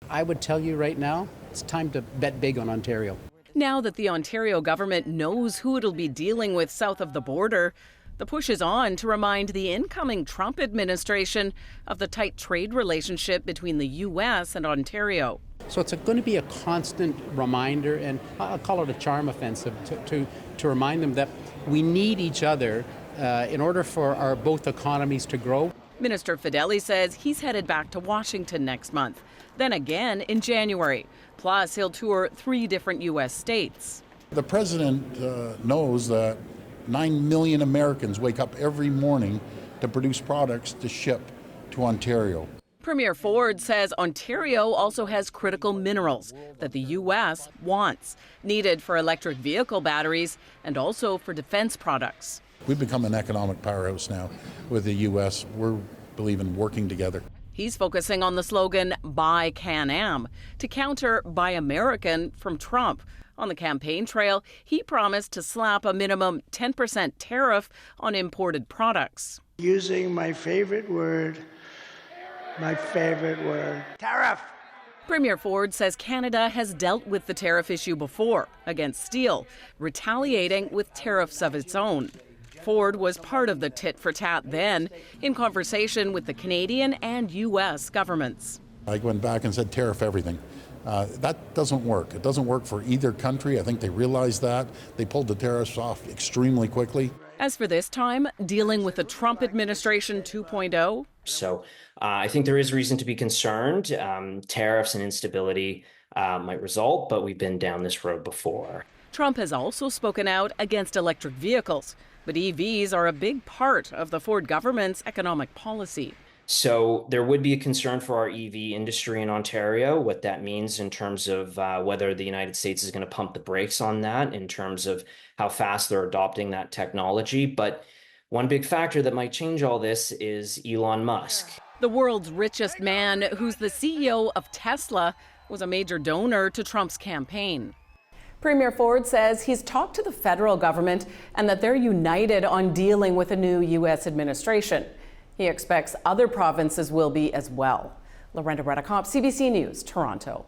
I would tell you right now, it's time to bet big on Ontario. Now that the Ontario government knows who it'll be dealing with south of the border, the push is on to remind the incoming Trump administration of the tight trade relationship between the U.S. and Ontario. So it's going to be a constant reminder, and I'll call it a charm offensive, to remind them that we need each other in order for our both economies to grow. Minister Fedeli says he's headed back to Washington next month, then again in January. Plus, he'll tour 3 different U.S. states. The president knows that 9 million Americans wake up every morning to produce products to ship to Ontario. Premier Ford says Ontario also has critical minerals that the U.S. wants, needed for electric vehicle batteries and also for defense products. We've become an economic powerhouse now with the U.S. We're believing working together. He's focusing on the slogan Buy Can-Am to counter Buy American from Trump. On the campaign trail, he promised to slap a minimum 10% tariff on imported products. Using my favorite word, tariff. Premier Ford says Canada has dealt with the tariff issue before against steel, retaliating with tariffs of its own. Ford was part of the tit-for-tat then, in conversation with the Canadian and U.S. governments. I went back and said tariff everything. That doesn't work. It doesn't work for either country. I think they realized that. They pulled the tariffs off extremely quickly. As for this time, dealing with the Trump administration 2.0. So I think there is reason to be concerned. Tariffs and instability might result, but we've been down this road before. Trump has also spoken out against electric vehicles, but EVs are a big part of the Ford government's economic policy. So there would be a concern for our EV industry in Ontario, what that means in terms of whether the United States is going to pump the brakes on that in terms of how fast they're adopting that technology. But one big factor that might change all this is Elon Musk. The world's richest man, who's the CEO of Tesla, was a major donor to Trump's campaign. Premier Ford says he's talked to the federal government and that they're united on dealing with a new U.S. administration. He expects other provinces will be as well. Lorenda, Reddekopp, CBC News, Toronto.